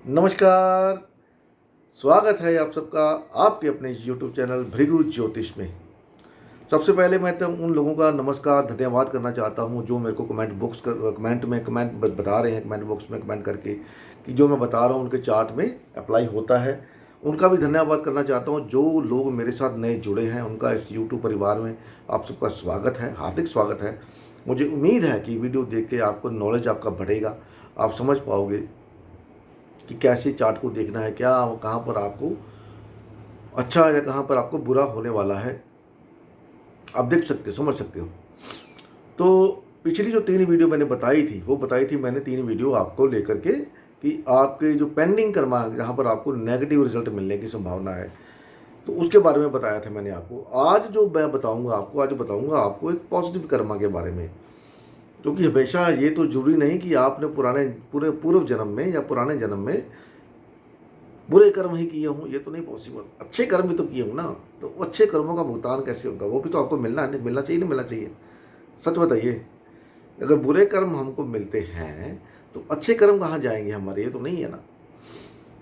नमस्कार। स्वागत है आप सबका आपके अपने YouTube चैनल भृगु ज्योतिष में। सबसे पहले मैं तो उन लोगों का नमस्कार धन्यवाद करना चाहता हूं जो मेरे को कमेंट बता रहे हैं, कमेंट बॉक्स में कमेंट करके कि जो मैं बता रहा हूं उनके चार्ट में अप्लाई होता है। उनका भी धन्यवाद करना चाहता हूं। जो लोग मेरे साथ नए जुड़े हैं उनका इस YouTube परिवार में आप सबका स्वागत है, हार्दिक स्वागत है। मुझे उम्मीद है कि वीडियो देख के आपको नॉलेज आपका बढ़ेगा, आप समझ पाओगे कि कैसे चार्ट को देखना है, क्या कहाँ पर आपको अच्छा है या कहाँ पर आपको बुरा होने वाला है, आप देख सकते हो, समझ सकते हो। तो पिछली जो 3 वीडियो मैंने बताई थी वो बताई थी मैंने 3 वीडियो आपको लेकर के कि आपके जो पेंडिंग कर्मा जहाँ पर आपको नेगेटिव रिजल्ट मिलने की संभावना है, तो उसके बारे में बताया था मैंने आपको। आज जो मैं बताऊंगा आपको एक पॉजिटिव कर्मा के बारे में। क्योंकि हमेशा ये तो जरूरी नहीं कि आपने पूर्व जन्म में या पुराने जन्म में बुरे कर्म ही किए हूँ, ये तो नहीं पॉसिबल। अच्छे कर्म भी तो किए हूँ ना, तो अच्छे कर्मों का भुगतान कैसे होगा, वो भी तो आपको मिलना है, मिलना चाहिए, नहीं मिलना चाहिए। सच बताइए, अगर बुरे कर्म हमको मिलते हैं तो अच्छे कर्म कहाँ जाएंगे हमारे, ये तो नहीं है ना।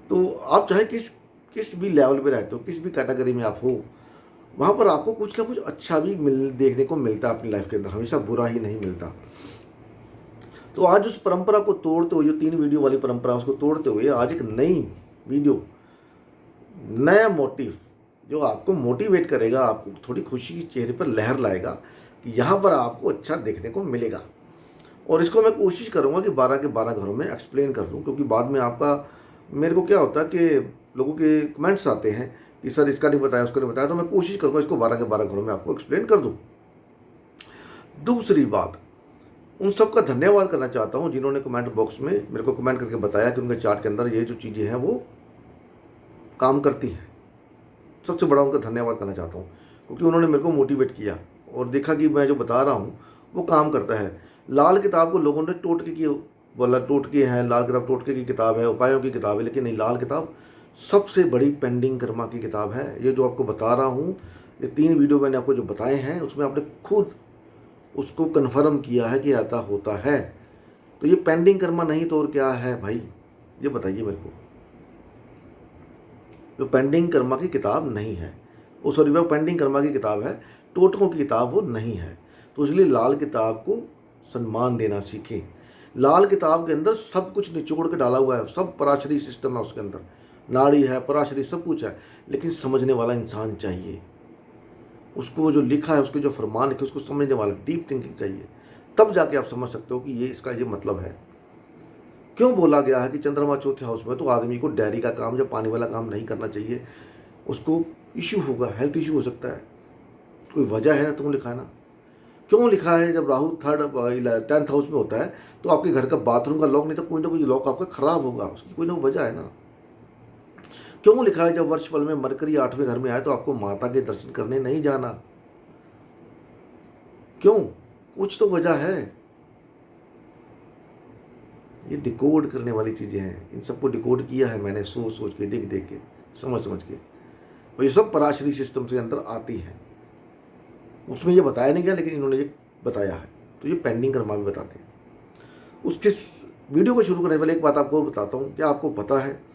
तो आप चाहे किस किस भी लेवल पे रहते हो, किस भी कैटेगरी में आप हो, वहाँ पर आपको कुछ ना कुछ अच्छा भी देखने को मिलता है अपनी लाइफ के अंदर, हमेशा बुरा ही नहीं मिलता। तो आज उस परंपरा को तोड़ते हुए, जो 3 वीडियो वाली परंपरा उसको तोड़ते हुए आज एक नई वीडियो, नया मोटिव जो आपको मोटिवेट करेगा, आपको थोड़ी खुशी के चेहरे पर लहर लाएगा कि यहाँ पर आपको अच्छा देखने को मिलेगा। और इसको मैं कोशिश करूँगा कि 12 के 12 घरों में एक्सप्लेन कर दूँ, क्योंकि बाद में आपका मेरे को क्या होता है कि लोगों के कमेंट्स आते हैं कि सर इसका नहीं बताया, उसका नहीं बताया, तो मैं कोशिश करूँगा इसको 12 के 12 घरों में आपको एक्सप्लेन कर दूँ। दूसरी बात, उन सब का धन्यवाद करना चाहता हूँ जिन्होंने कमेंट बॉक्स में मेरे को कमेंट करके बताया कि उनके चार्ट के अंदर ये जो चीज़ें हैं वो काम करती हैं। सबसे बड़ा उनका धन्यवाद करना चाहता हूँ, क्योंकि उन्होंने मेरे को मोटिवेट किया और देखा कि मैं जो बता रहा हूँ वो काम करता है। लाल किताब को लोगों ने टोटके की बोला, टोटके हैं, लाल किताब टोटके की किताब है, उपायों की किताब है, लेकिन नहीं, लाल किताब सबसे बड़ी पेंडिंग कर्मा की किताब है। ये जो आपको बता रहा हूँ, ये 3 वीडियो मैंने आपको जो बताए हैं उसमें आपने खुद उसको कन्फर्म किया है कि ऐसा होता है। तो ये पेंडिंग कर्मा नहीं तो और क्या है भाई, ये बताइए मेरे को। जो पेंडिंग कर्मा की किताब नहीं है, वो सॉरी वो पेंडिंग कर्मा की किताब है, टोटकों की किताब वो नहीं है। तो इसलिए लाल किताब को सम्मान देना सीखें। लाल किताब के अंदर सब कुछ निचोड़ के डाला हुआ है, सब पराशरी सिस्टम है उसके अंदर, नाड़ी है, पराशरी सब कुछ है, लेकिन समझने वाला इंसान चाहिए। उसको जो लिखा है, उसके जो फरमान लिखे, उसको समझने वाला डीप थिंकिंग चाहिए। तब जाके आप समझ सकते हो कि ये इसका ये मतलब है। क्यों बोला गया है कि चंद्रमा चौथे हाउस में तो आदमी को डेयरी का काम या पानी वाला काम नहीं करना चाहिए, उसको इशू होगा, हेल्थ इशू हो सकता है। कोई वजह है ना, तुम लिखा है ना। क्यों लिखा है, जब राहु 10th हाउस में होता है तो आपके घर का बाथरूम का लॉक नहीं तो कोई ना कोई लॉक आपका खराब होगा, उसकी कोई ना वजह है ना। क्यों लिखा है, जब वर्षफल में मरकरी 8वें घर में आए तो आपको माता के दर्शन करने नहीं जाना, क्यों, कुछ तो वजह है। ये डिकोड करने वाली चीज़ें हैं, इन सबको डिकोड किया है मैंने सोच सोच के, देख देख के, समझ समझ के। और ये सब पराशरी सिस्टम से अंदर आती है। उसमें ये बताया नहीं गया, लेकिन इन्होंने ये बताया है, तो ये पेंडिंग कर्मा भी बताते हैं। उसके वीडियो को शुरू करने से पहले एक बात आपको बताता हूँ। क्या आपको पता है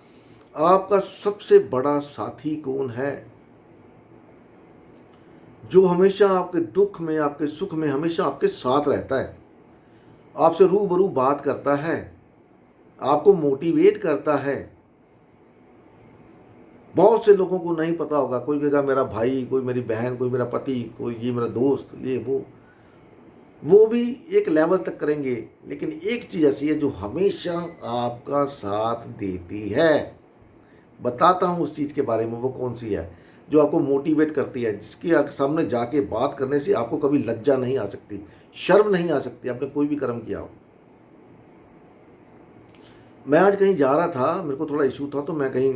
आपका सबसे बड़ा साथी कौन है? जो हमेशा आपके दुख में, आपके सुख में हमेशा आपके साथ रहता है, आपसे रूबरू बात करता है, आपको मोटिवेट करता है। बहुत से लोगों को नहीं पता होगा, कोई कहेगा मेरा भाई, कोई मेरी बहन, कोई मेरा पति, कोई ये मेरा दोस्त, ये वो भी एक लेवल तक करेंगे, लेकिन एक चीज़ ऐसी है जो हमेशा आपका साथ देती है। बताता हूँ उस चीज़ के बारे में, वो कौन सी है जो आपको मोटिवेट करती है, जिसके सामने जाके बात करने से आपको कभी लज्जा नहीं आ सकती, शर्म नहीं आ सकती, आपने कोई भी कर्म किया हो। मैं आज कहीं जा रहा था, मेरे को थोड़ा इशू था, तो मैं कहीं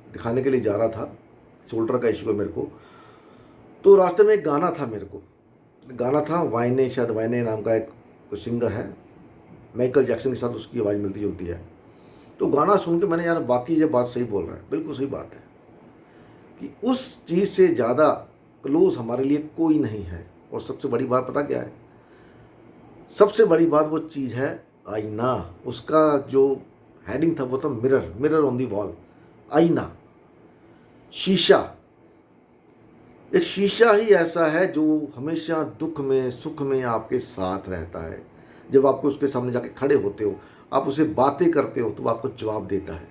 दिखाने के लिए जा रहा था, शोल्डर का इशू है मेरे को। तो रास्ते में एक गाना था, मेरे को गाना था, वाइने, शायद वाइने नाम का एक सिंगर है, माइकल जैक्सन के साथ उसकी आवाज़ मिलती जुलती है। तो गाना सुन के मैंने, यार बाकी ये बात सही बोल रहा है, बिल्कुल सही बात है कि उस चीज़ से ज़्यादा क्लोज हमारे लिए कोई नहीं है। और सबसे बड़ी बात पता क्या है, सबसे बड़ी बात वो चीज़ है आईना। उसका जो हेडिंग था वो था mirror, mirror on the wall, आईना, शीशा। एक शीशा ही ऐसा है जो हमेशा दुख में सुख में आपके साथ रहता है। जब आपको उसके सामने जाके खड़े होते हो, आप उसे बातें करते हो तो वो आपको जवाब देता है।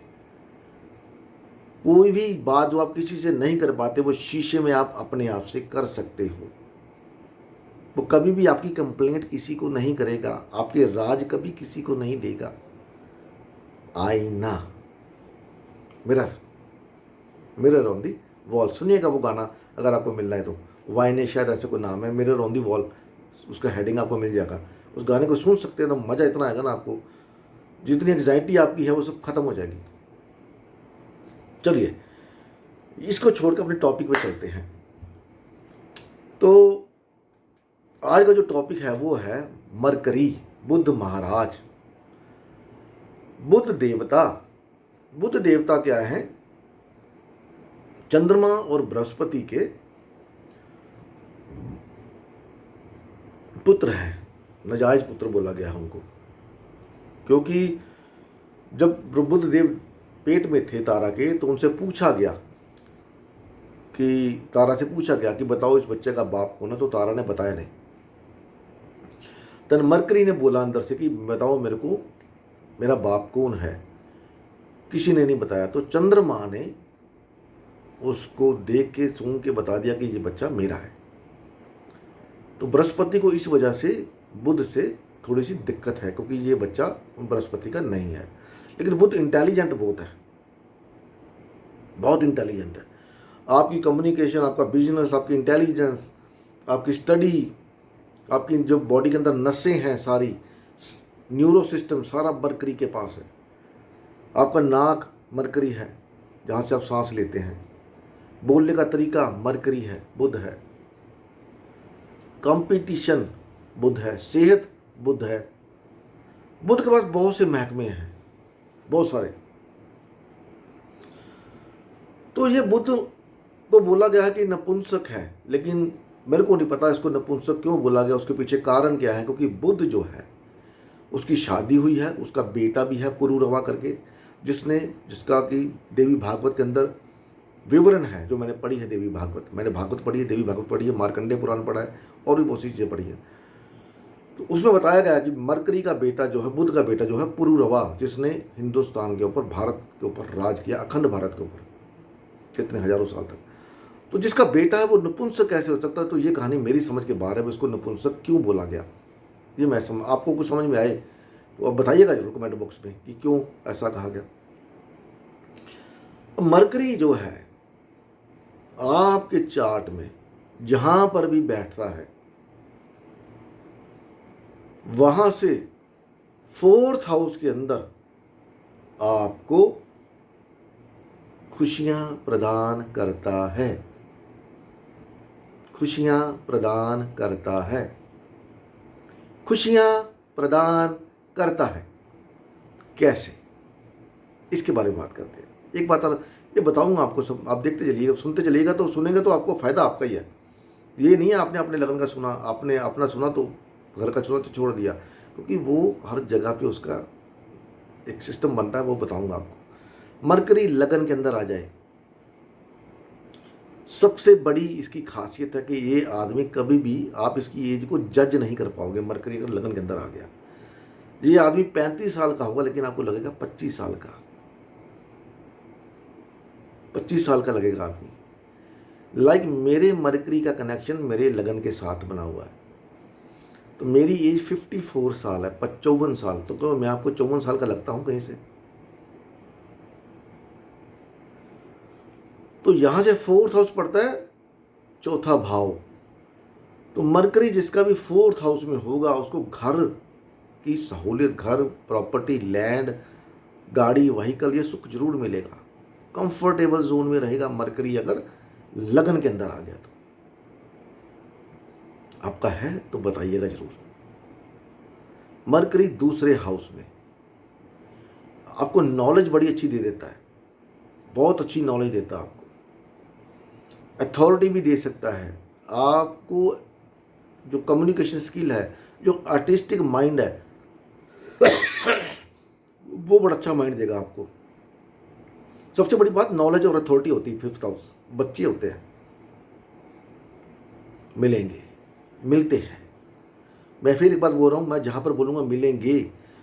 कोई भी बात जो आप किसी से नहीं कर पाते वो शीशे में आप अपने आप से कर सकते हो। वो कभी भी आपकी कंप्लेंट किसी को नहीं करेगा, आपके राज कभी किसी को नहीं देगा। आईना, mirror, mirror on the wall. सुनिएगा वो गाना अगर आपको मिलना है तो, वाइने शायद ऐसे कोई नाम है, मिरर ऑन दी वॉल, उसका हेडिंग आपको मिल जाएगा। उस गाने को सुन सकते हैं तो मज़ा इतना आएगा ना आपको, जितनी एग्जाइटी आपकी है वो सब खत्म हो जाएगी। चलिए इसको छोड़कर अपने टॉपिक पे चलते हैं। तो आज का जो टॉपिक है वो है मरकरी, बुध महाराज, बुध देवता। बुध देवता क्या है? चंद्रमा और बृहस्पति के पुत्र हैं, नजायज पुत्र बोला गया है उनको, क्योंकि जब बुध देव पेट में थे तारा के तो उनसे पूछा गया कि तारा से पूछा गया कि बताओ इस बच्चे का बाप कौन है, तो तारा ने बताया नहीं। तन मरकरी ने बोला अंदर से कि बताओ मेरे को मेरा बाप कौन है, किसी ने नहीं बताया। तो चंद्रमा ने उसको देख के सूंघ के बता दिया कि ये बच्चा मेरा है। तो बृहस्पति को इस वजह से बुध से थोड़ी सी दिक्कत है, क्योंकि ये बच्चा बृहस्पति का नहीं है। लेकिन बुध इंटेलिजेंट बहुत है, बहुत इंटेलिजेंट है। आपकी कम्युनिकेशन, आपका बिजनेस, आपकी इंटेलिजेंस, आपकी स्टडी, आपकी जो बॉडी के अंदर नसें हैं सारी, न्यूरो सिस्टम सारा मरकरी के पास है। आपका नाक मरकरी है जहाँ से आप सांस लेते हैं, बोलने का तरीका मरकरी है, बुध है। कंपटीशन बुध है, सेहत बुध है। बुध के पास बहुत से महकमे हैं, बहुत सारे। तो ये बुध को बोला गया है कि नपुंसक है, लेकिन मेरे को नहीं पता इसको नपुंसक क्यों बोला गया, उसके पीछे कारण क्या है। क्योंकि बुध जो है उसकी शादी हुई है, उसका बेटा भी है पुरूरवा करके, जिसका कि देवी भागवत के अंदर विवरण है, जो मैंने पढ़ी है देवी भागवत। मैंने भागवत पढ़ी है, देवी भागवत पढ़ी है, मार्कंडेय पुराण पढ़ा है और भी बहुत सी चीज़ें पढ़ी है। तो उसमें बताया गया कि मरकरी का बेटा जो है, बुध का बेटा जो है पुरूरवा, जिसने हिंदुस्तान के ऊपर, भारत के ऊपर राज किया, अखंड भारत के ऊपर कितने हजारों साल तक। तो जिसका बेटा है वो नपुंसक कैसे हो सकता है? तो ये कहानी मेरी समझ के बाहर है, उसको नपुंसक क्यों बोला गया, ये मैं आपको कुछ समझ में आए तो आप बताइएगा जरूर कमेंट बॉक्स में कि क्यों ऐसा कहा गया। मरकरी जो है आपके चार्ट में जहां पर भी बैठता है वहां से 4th हाउस के अंदर आपको खुशियां प्रदान करता है, खुशियां प्रदान करता है, खुशियां प्रदान करता है। कैसे, इसके बारे में बात करते हैं। एक बात ये बताऊंगा आपको, सब आप देखते चलिएगा, सुनते चलिएगा, तो सुनेंगे तो आपको फायदा आपका ही है। ये नहीं है आपने अपने लगन का सुना, आपने अपना सुना तो घर का सुना तो छोड़ दिया, क्योंकि वो हर जगह पे उसका एक सिस्टम बनता है, वो बताऊंगा आपको। मरकरी लगन के अंदर आ जाए, सबसे बड़ी इसकी खासियत है कि ये आदमी कभी भी, आप इसकी एज को जज नहीं कर पाओगे। मरकरी अगर लगन के अंदर आ गया, ये आदमी 35 साल का होगा लेकिन आपको लगेगा 25 साल का, 25 साल का लगेगा आदमी। लाइक मेरे मरकरी का कनेक्शन मेरे लगन के साथ बना हुआ है। तो मेरी एज 54 साल है, 54 साल, तो मैं आपको 54 साल का लगता हूं कहीं से? तो यहां से 4th हाउस पड़ता है, चौथा भाव। तो मरकरी जिसका भी 4th हाउस में होगा उसको घर की सहूलियत, घर, प्रॉपर्टी, लैंड, गाड़ी, व्हीकल, ये सुख जरूर मिलेगा। कंफर्टेबल जोन में रहेगा मरकरी अगर लगन के अंदर आ गया तो। आपका है तो बताइएगा जरूर। मरकरी दूसरे हाउस में आपको नॉलेज बड़ी अच्छी दे देता है, बहुत अच्छी नॉलेज देता है आपको, अथॉरिटी भी दे सकता है आपको। जो कम्युनिकेशन स्किल है, जो आर्टिस्टिक माइंड है वो बड़ा अच्छा माइंड देगा आपको। सबसे बड़ी बात नॉलेज और अथॉरिटी होती है। 5th हाउस बच्चे होते हैं, मिलेंगे, मिलते हैं। मैं फिर एक बात बोल रहा हूँ, मैं जहाँ पर बोलूँगा मिलेंगे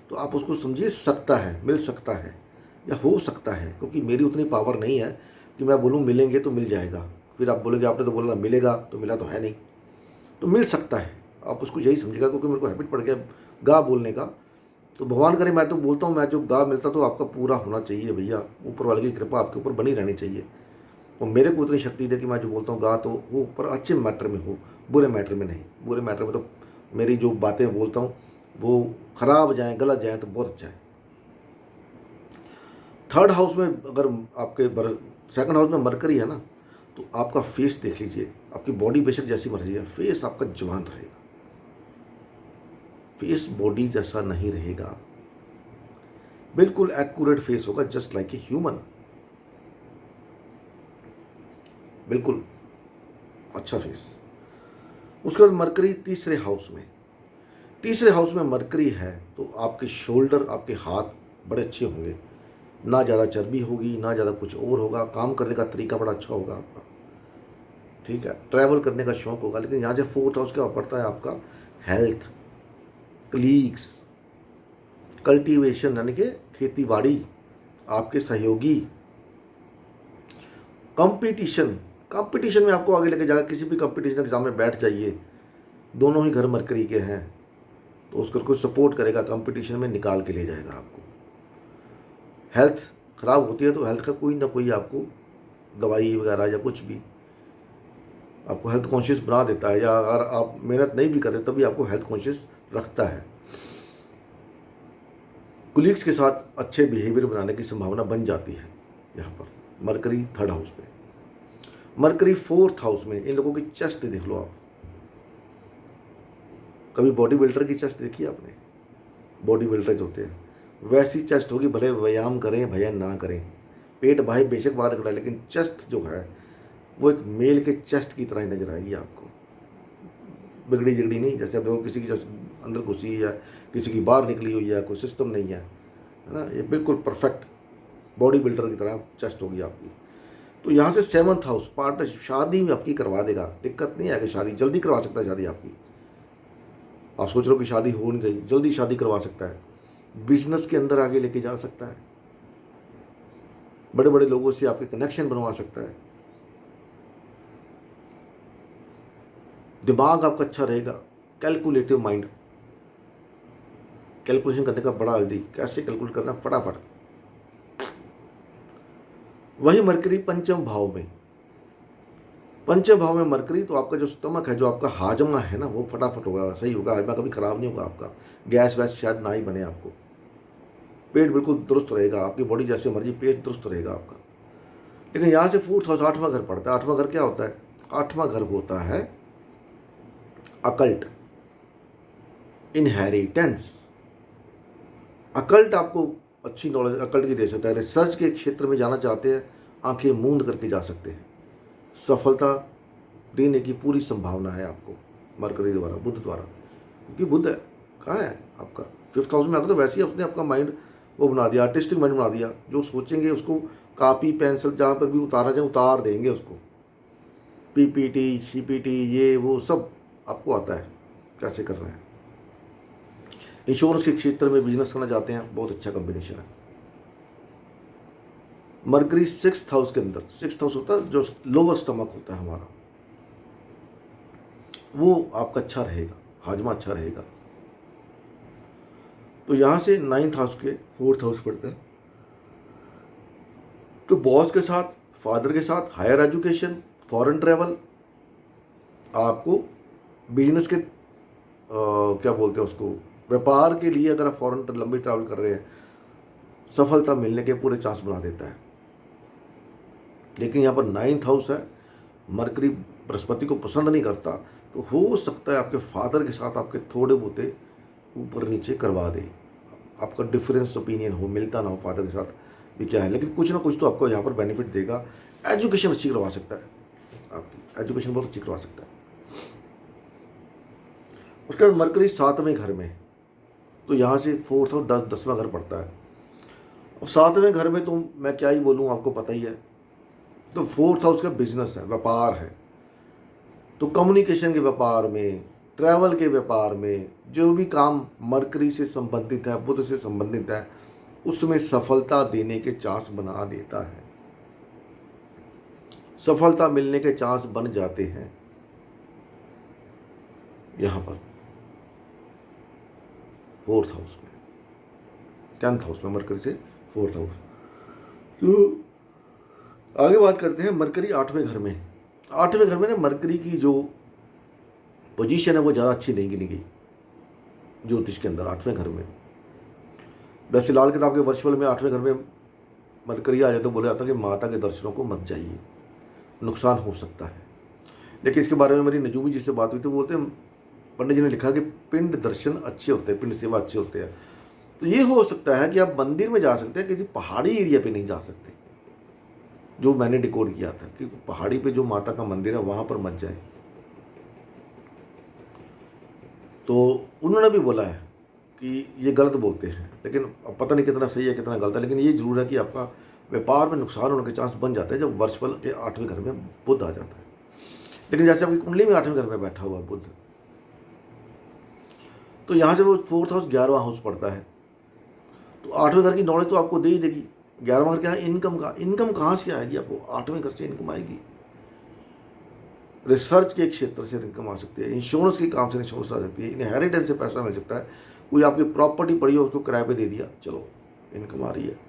तो आप उसको समझिए सकता है, मिल सकता है या हो सकता है, क्योंकि मेरी उतनी पावर नहीं है कि मैं बोलूँ मिलेंगे तो मिल जाएगा। फिर आप बोलोगे आपने तो बोला मिलेगा, तो मिला तो है नहीं। तो मिल सकता है, आप उसको यही समझिएगा, क्योंकि मेरे को हैबिट पड़ गया गा बोलने का। तो भगवान करे, मैं तो बोलता हूँ, मैं जो गा मिलता तो आपका पूरा होना चाहिए भैया। ऊपर वाले की कृपा आपके ऊपर बनी रहनी चाहिए। और मेरे को उतनी शक्ति दे कि मैं जो बोलता हूँ गा तो हो, पर अच्छे मैटर में हो, बुरे मैटर में नहीं। बुरे मैटर में तो मेरी जो बातें बोलता हूँ वो खराब जाए, गलत जाए तो बहुत अच्छा है। 3rd हाउस में अगर आपके 2nd हाउस में मरकरी है ना, तो आपका फेस देख लीजिए। आपकी बॉडी बेशक जैसी मर्जी है, फेस आपका जवान रहेगा। फेस बॉडी जैसा नहीं रहेगा, बिल्कुल एक्यूरेट फेस होगा, जस्ट लाइक ए ह्यूमन। बिल्कुल अच्छा फेस। उसके बाद मरकरी 3रे हाउस में, 3रे हाउस में मरकरी है तो आपके शोल्डर, आपके हाथ बड़े अच्छे होंगे। ना ज़्यादा चर्बी होगी, ना ज़्यादा कुछ और होगा। काम करने का तरीका बड़ा अच्छा होगा आपका, ठीक है। ट्रैवल करने का शौक होगा। लेकिन यहाँ से 4th हाउस क्या पड़ता है आपका, हेल्थ, कलीग्स, कल्टीवेशन यानी कि खेती बाड़ी, आपके सहयोगी, कंपटीशन। कंपटीशन में आपको आगे लेके जाएगा। किसी भी कंपटीशन एग्जाम में बैठ जाइए, दोनों ही घर मरकरी के हैं, तो उसको कुछ सपोर्ट करेगा, कंपटीशन में निकाल के ले जाएगा आपको। हेल्थ खराब होती है तो हेल्थ का कोई ना कोई आपको दवाई वगैरह या कुछ भी आपको हेल्थ कॉन्शियस बना देता है, या अगर आप मेहनत नहीं भी करें तभी आपको हेल्थ कॉन्शियस रखता है। कुलीग्स के साथ अच्छे बिहेवियर बनाने की संभावना बन जाती है। यहाँ पर मरकरी 3rd हाउस में, मरकरी 4th हाउस में। इन लोगों की चेस्ट देख लो आप। कभी बॉडी बिल्डर की चेस्ट देखी है आपने? बॉडी बिल्डर जो होते हैं वैसी चेस्ट होगी, भले व्यायाम करें भैया ना करें। पेट भाई बेशक बाहर निकला, लेकिन चेस्ट जो है वो एक मेल के चेस्ट की तरह ही नजर आएगी आपको। बिगड़ी जिगड़ी नहीं, जैसे अब देखो किसी की चेस्ट अंदर घुसी है, किसी की बाहर निकली हुई है, कोई सिस्टम नहीं है ना। ये बिल्कुल परफेक्ट बॉडी बिल्डर की तरह चेस्ट होगी आपकी। तो यहाँ से 7th हाउस पार्टनरशिप, शादी में आपकी करवा देगा। दिक्कत नहीं है कि शादी जल्दी करवा सकता है। शादी आपकी, आप सोच रहे हो कि शादी हो नहीं रही, जल्दी शादी करवा सकता है। बिजनेस के अंदर आगे लेके जा सकता है, बड़े बड़े लोगों से आपके कनेक्शन बनवा सकता है। दिमाग आपका अच्छा रहेगा, कैलकुलेटिव माइंड, कैलकुलेशन करने का बड़ा जल्दी, कैसे कैलकुलेट करना फटाफट। वही मरकरी 5म भाव में, 5म भाव में मरकरी, तो आपका जो स्टमक है, जो आपका हाजमा है ना, वो फटाफट होगा, सही होगा। हाजमा कभी खराब नहीं होगा आपका, गैस वैस शायद ना ही बने आपको। पेट बिल्कुल दुरुस्त रहेगा, आपकी बॉडी जैसे मर्जी, पेट दुरुस्त रहेगा आपका। लेकिन यहाँ से 4th हाउस 8वां घर पड़ता है। 8वां घर क्या होता है? 8वां घर होता है अकल्ट, इनहेरिटेंस। अकल्ट आपको अच्छी नॉलेज अकल्ट की दे सकता है। रिसर्च के क्षेत्र में जाना चाहते हैं, आंखें मूंद करके जा सकते हैं। सफलता देने की पूरी संभावना है आपको मरकरी द्वारा, बुध द्वारा, क्योंकि बुध है कहाँ है आपका 5th हाउस में आकर। तो वैसे ही उसने आपका माइंड वो बना दिया, आर्टिस्टिक माइंड बना दिया। जो सोचेंगे उसको कापी पेंसिल जहाँ पर भी उतारना चाहे उतार देंगे उसको। पीपीटी सीपीटी ये वो सब आपको आता है कैसे करना है। इंश्योरेंस के क्षेत्र में बिजनेस करना चाहते हैं, बहुत अच्छा कॉम्बिनेशन है। मरकरी 6th हाउस के अंदर, 6th हाउस होता है जो लोअर स्टमक होता है हमारा, वो आपका अच्छा रहेगा, हाजमा अच्छा रहेगा। तो यहाँ से 9th हाउस के 4th हाउस पड़ता है। तो बॉस के साथ, फादर के साथ, हायर एजुकेशन, फॉरेन ट्रैवल, आपको बिजनेस के क्या बोलते हैं उसको, व्यापार के लिए अगर आप फॉरेन लंबी ट्रैवल कर रहे हैं, सफलता मिलने के पूरे चांस बना देता है। लेकिन यहाँ पर 9th हाउस है, मरकरी बृहस्पति को पसंद नहीं करता, तो हो सकता है आपके फादर के साथ आपके थोड़े बहुते ऊपर नीचे करवा दे। आपका डिफरेंस ओपिनियन हो, मिलता ना हो फादर के साथ भी क्या है, लेकिन कुछ ना कुछ तो आपको यहाँ पर बेनिफिट देगा। एजुकेशन अच्छी करवा सकता है, आपकी एजुकेशन बहुत अच्छी करवा सकता है। उसके बाद मरकरी 7वें घर में, तो यहाँ से 4th और 10वां घर पड़ता है। और 7वें घर में तो मैं क्या ही बोलूँ, आपको पता ही है। तो 4th हाउस का बिजनेस है, व्यापार है। तो कम्युनिकेशन के व्यापार में, ट्रैवल के व्यापार में, जो भी काम मरकरी से संबंधित है, बुध से संबंधित है, उसमें सफलता देने के चांस बना देता है। सफलता मिलने के चांस बन जाते हैं यहां पर 4th हाउस में, 10th हाउस में मरकरी से 4th हाउस। तो आगे बात करते हैं मरकरी 8वें घर में। 8वें घर में ना मरकरी की जो पोजीशन है वो ज़्यादा अच्छी नहीं गिनी गई ज्योतिष के अंदर 8वें घर में। वैसे लाल किताब के वर्चुअल में 8वें घर में मरकरी आ जाए तो बोला जाता है कि माता के दर्शनों को मत जाइए, नुकसान हो सकता है। लेकिन इसके बारे में मेरी नजूमी जी से बात हुई तो बोलते हैं, पंडित जी ने लिखा कि पिंड दर्शन अच्छे होते हैं, पिंड सेवा अच्छे होते हैं। तो ये हो सकता है कि आप मंदिर में जा सकते हैं, किसी पहाड़ी एरिया पे नहीं जा सकते, जो मैंने डिकोड किया था कि पहाड़ी पे जो माता का मंदिर है वहां पर मत जाए। तो उन्होंने भी बोला है कि ये गलत बोलते हैं, लेकिन अब पता नहीं कितना सही है कितना गलत है। लेकिन ये जरूर है कि आपका व्यापार में नुकसान होने के चांस बन जाते हैं जब वर्चुअल के 8वें घर में बुध आ जाता है। लेकिन जैसे आपकी कुंडली में 8वें घर में बैठा हुआ बुध, तो यहाँ से वो 4th हाउस 11वां हाउस पड़ता है, तो 8वें घर की नॉलेज तो आपको दे ही देगी। 11वां घर क्या है? इनकम का। इनकम कहाँ से आएगी आपको? 8वें घर से इनकम आएगी। रिसर्च के क्षेत्र से इनकम आ सकती है, इंश्योरेंस के काम से इंश्योरेंस आ सकती है, इनहेरिटेंस से पैसा मिल सकता है, कोई आपकी प्रॉपर्टी पड़ी हो उसको किराए पे दे दिया, चलो इनकम आ रही है।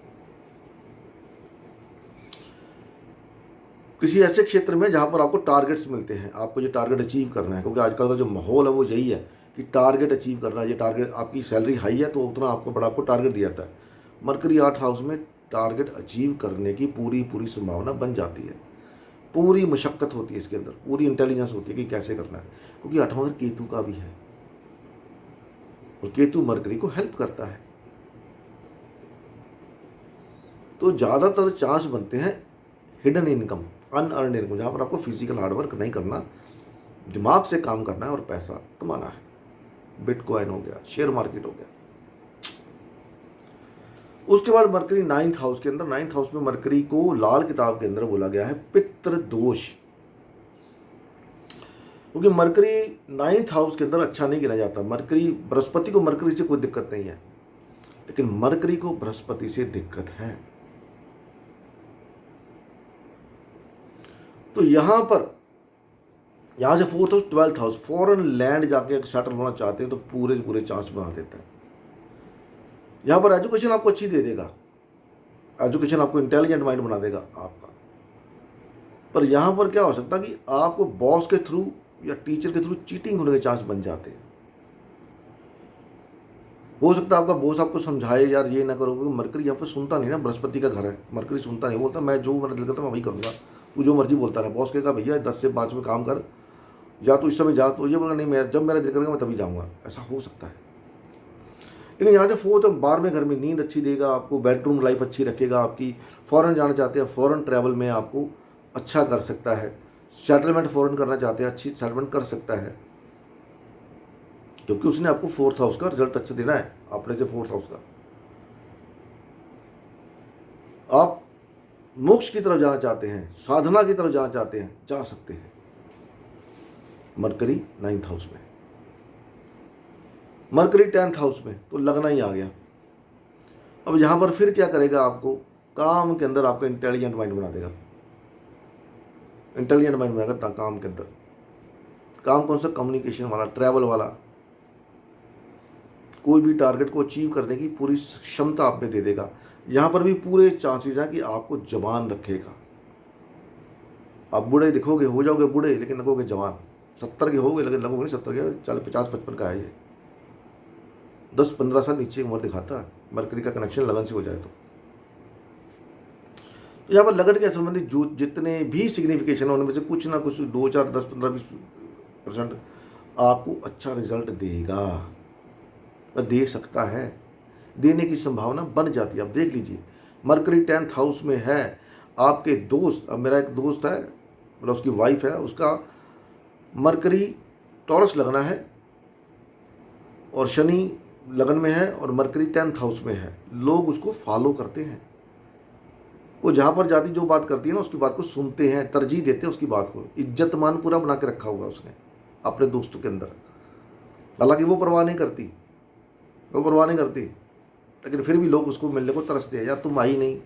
किसी ऐसे क्षेत्र में जहाँ पर आपको टारगेट्स मिलते हैं, आपको जो टारगेट अचीव करना है, क्योंकि आजकल का जो माहौल है वो यही है कि टारगेट अचीव करना है। ये टारगेट, आपकी सैलरी हाई है तो उतना आपको बड़ा आपको टारगेट दिया जाता है। मरकरी 8 हाउस में टारगेट अचीव करने की पूरी संभावना बन जाती है। पूरी मशक्क़त होती है इसके अंदर, पूरी इंटेलिजेंस होती है कि कैसे करना है, क्योंकि 8वां घर केतु का भी है और केतु मरकरी को हेल्प करता है। तो ज़्यादातर चांस बनते हैं हिडन इनकम, अनअर्नड इनकम, जहाँ पर आपको फिजिकल हार्डवर्क नहीं करना, दिमाग से काम करना है और पैसा कमाना है। बिटकॉइन हो गया, शेयर मार्केट हो गया। उसके बाद मरकरी 9th हाउस के अंदर, 9th हाउस में मरकरी को लाल किताब के अंदर बोला गया है पितृ दोष, क्योंकि मरकरी 9th हाउस के अंदर अच्छा नहीं गिना जाता। मरकरी, बृहस्पति को मरकरी से कोई दिक्कत नहीं है, लेकिन मरकरी को बृहस्पति से दिक्कत है। तो यहां से 4th house 12th house, foreign land जाके सेटल होना चाहते हैं तो पूरे चांस बना देता है। यहां पर एजुकेशन आपको अच्छी दे देगा, एजुकेशन आपको इंटेलिजेंट माइंड बना देगा आपका। पर यहां पर क्या हो सकता है कि आपको बॉस के थ्रू या टीचर के थ्रू चीटिंग होने के चांस बन जाते हैं। हो सकता है आपका बॉस आपको समझाए यार ये ना करो, क्योंकि मरकरी यहाँ पर सुनता नहीं ना, बृहस्पति का घर है, मरकरी सुनता नहीं, बोलता मैं जो मेरा दिल करता मैं वही करूँगा, तू जो मर्जी बोलता रहा। बॉस कहेगा भैया 10 से 5 में काम कर, या तो इस समय जा, तो ये बोला नहीं मैं जब मेरा दिल करेगा मैं तभी जाऊँगा, ऐसा हो सकता है। लेकिन यहाँ से 4th और 12वें घर में नींद अच्छी देगा आपको, बेडरूम लाइफ अच्छी रखेगा आपकी। फॉरेन जाना चाहते हैं, फॉरेन ट्रैवल में आपको अच्छा कर सकता है। सेटलमेंट फॉरेन करना चाहते हैं, अच्छी सेटलमेंट कर सकता है, क्योंकि उसने आपको 4th हाउस का रिजल्ट अच्छा देना है अपने से। 4th हाउस का आप मोक्ष की तरफ जाना चाहते हैं, साधना की तरफ जाना चाहते हैं, जा सकते हैं मरकरी 9th हाउस में। मरकरी 10th हाउस में तो लगना ही आ गया। अब यहां पर फिर क्या करेगा, आपको काम के अंदर आपका इंटेलिजेंट माइंड बना देगा, इंटेलिजेंट माइंड बनाएगा काम के अंदर। काम कौन सा? कम्युनिकेशन वाला, ट्रैवल वाला। कोई भी टारगेट को अचीव करने की पूरी क्षमता आप में दे देगा। यहां पर भी पूरे चांसेस हैं कि आपको जवान रखेगा। आप बूढ़े दिखोगे, हो जाओगे बूढ़े, लेकिन लगोगे जवान। 70 के हो गए लेकिन लगोगे नहीं 70 के, 40, 50, 55 का है ये। 10-15 साल नीचे उम्र दिखाता है मरकरी का कनेक्शन लगन से हो जाए तो। यहाँ पर लगन के संबंधित जो जितने भी सिग्निफिकेशन है उनमें से कुछ ना कुछ 2, 4, 10, 15, 20% आपको अच्छा रिजल्ट देगा, दे सकता है, देने की संभावना बन जाती है। आप देख लीजिए मरकरी 10th हाउस में है। आपके दोस्त, अब मेरा एक दोस्त है, मतलब उसकी वाइफ है, उसका मरकरी टॉरस लगना है और शनि लगन में है और मरकरी 10th हाउस में है, लोग उसको फॉलो करते हैं। वो जहाँ पर जाती जो बात करती है ना, उसकी बात को सुनते हैं, तरजीह देते हैं उसकी बात को। इज्जत मान पूरा बना के रखा हुआ उसने अपने दोस्तों के अंदर। हालांकि वो परवाह नहीं करती, वो परवाह नहीं करती, लेकिन फिर भी लोग उसको मिलने को तरसते हैं। यार तुम आई नहीं,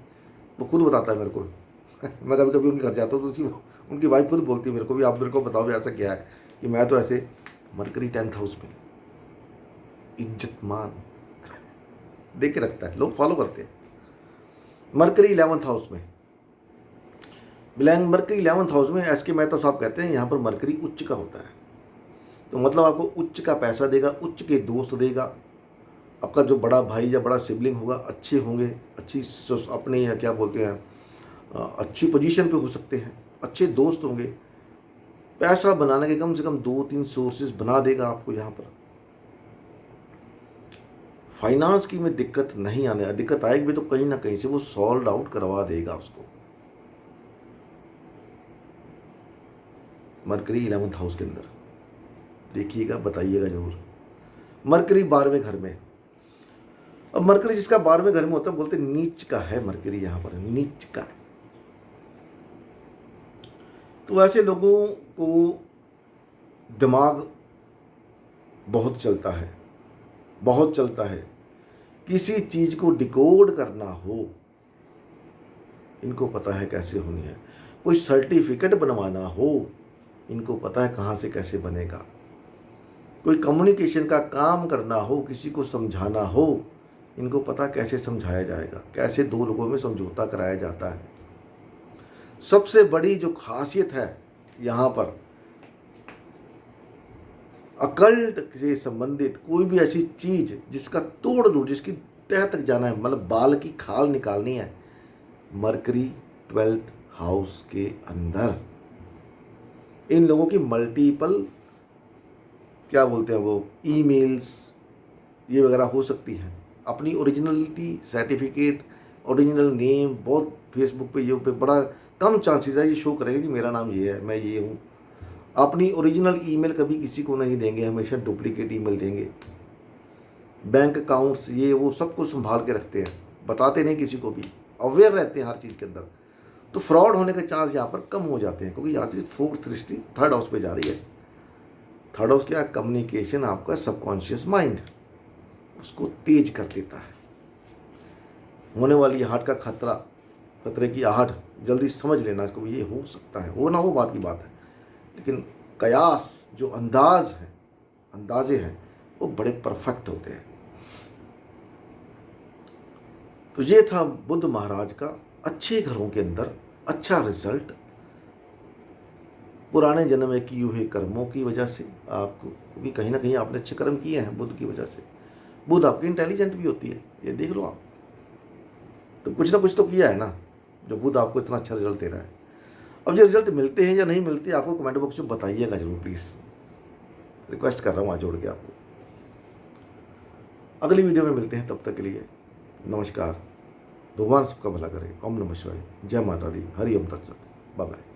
वो खुद बताता है मेरे को। मैं कभी कभी उनके घर जाता हूँ तो उनकी वाइफ खुद बोलती है मेरे को भी, आप मेरे को बताओ भी ऐसा क्या है कि मैं तो ऐसे मरकरी 10th हाउस में इज्जत मान देख के रखता है, लोग फॉलो करते हैं। मरकरी 11th हाउस में, मरकरी 11th हाउस में एस के मेहता साहब कहते हैं यहाँ पर मरकरी उच्च का होता है, तो मतलब आपको उच्च का पैसा देगा, उच्च के दोस्त देगा। आपका जो बड़ा भाई या बड़ा सिबलिंग होगा अच्छे होंगे, अच्छी अपने या क्या बोलते हैं अच्छी पोजीशन पे हो सकते हैं, अच्छे दोस्त होंगे। पैसा बनाने के कम से कम 2-3 सोर्सेज बना देगा आपको। यहाँ पर फाइनेंस की में दिक्कत नहीं आने, दिक्कत आएगी भी तो कहीं ना कहीं से वो सॉल्व आउट करवा देगा उसको। मरकरी 11th हाउस के अंदर देखिएगा, बताइएगा जरूर। मरकरी 12वें घर में, अब मरकरी जिसका 12वें घर में होता है बोलते नीच का है मरकरी, यहाँ पर नीच का। तो ऐसे लोगों को दिमाग बहुत चलता है, बहुत चलता है। किसी चीज को डिकोड करना हो इनको पता है कैसे होनी है, कोई सर्टिफिकेट बनवाना हो इनको पता है कहाँ से कैसे बनेगा, कोई कम्युनिकेशन का काम करना हो, किसी को समझाना हो इनको पता कैसे समझाया जाएगा, कैसे दो लोगों में समझौता कराया जाता है। सबसे बड़ी जो खासियत है यहाँ पर, अकल्ट से संबंधित कोई भी ऐसी चीज जिसका तोड़ दो, जिसकी तह तक जाना है, मतलब बाल की खाल निकालनी है, मरकरी 12th हाउस के अंदर इन लोगों की मल्टीपल क्या बोलते हैं वो ईमेल्स ये वगैरह हो सकती हैं। अपनी ओरिजिनलिटी सर्टिफिकेट, ओरिजिनल नेम बहुत फेसबुक पे ये पे बड़ा कम चांसेस है ये शो करेंगे कि मेरा नाम ये है, मैं ये हूँ। अपनी ओरिजिनल ईमेल कभी किसी को नहीं देंगे, हमेशा डुप्लीकेट ईमेल देंगे। बैंक अकाउंट्स ये वो सब कुछ संभाल के रखते हैं, बताते नहीं किसी को भी, अवेयर रहते हैं हर चीज़ के अंदर। तो फ्रॉड होने के चांस यहाँ पर कम हो जाते हैं, क्योंकि यहाँ से 4th दृष्टि 3rd हाउस पे जा रही है। 3rd हाउस क्या, कम्युनिकेशन, आपका सबकॉन्शियस माइंड उसको तेज कर देता है। होने वाली आहट का खतरे की आहट जल्दी समझ लेना इसको, ये हो सकता है, हो ना हो बात की बात है, लेकिन कयास जो अंदाजे हैं वो बड़े परफेक्ट होते हैं। तो ये था बुध महाराज का अच्छे घरों के अंदर अच्छा रिजल्ट, पुराने जन्म में किए हुए कर्मों की वजह से आपको, क्योंकि कहीं ना कहीं आपने अच्छे कर्म किए हैं बुध की वजह से। बुध आपकी इंटेलिजेंट भी होती है, ये देख लो आप, तो कुछ ना कुछ तो किया है ना जो बुध आपको इतना अच्छा रिजल्ट दे रहा है। अब ये रिजल्ट मिलते हैं या नहीं मिलते आपको कमेंट बॉक्स में बताइएगा जरूर, प्लीज़ रिक्वेस्ट कर रहा हूँ आज जोड़ के आपको। अगली वीडियो में मिलते हैं, तब तक के लिए नमस्कार। भगवान सबका भला करे। ओम नमः शिवाय, जय माता दी, हरि ओम तत्सत, बाय बाय।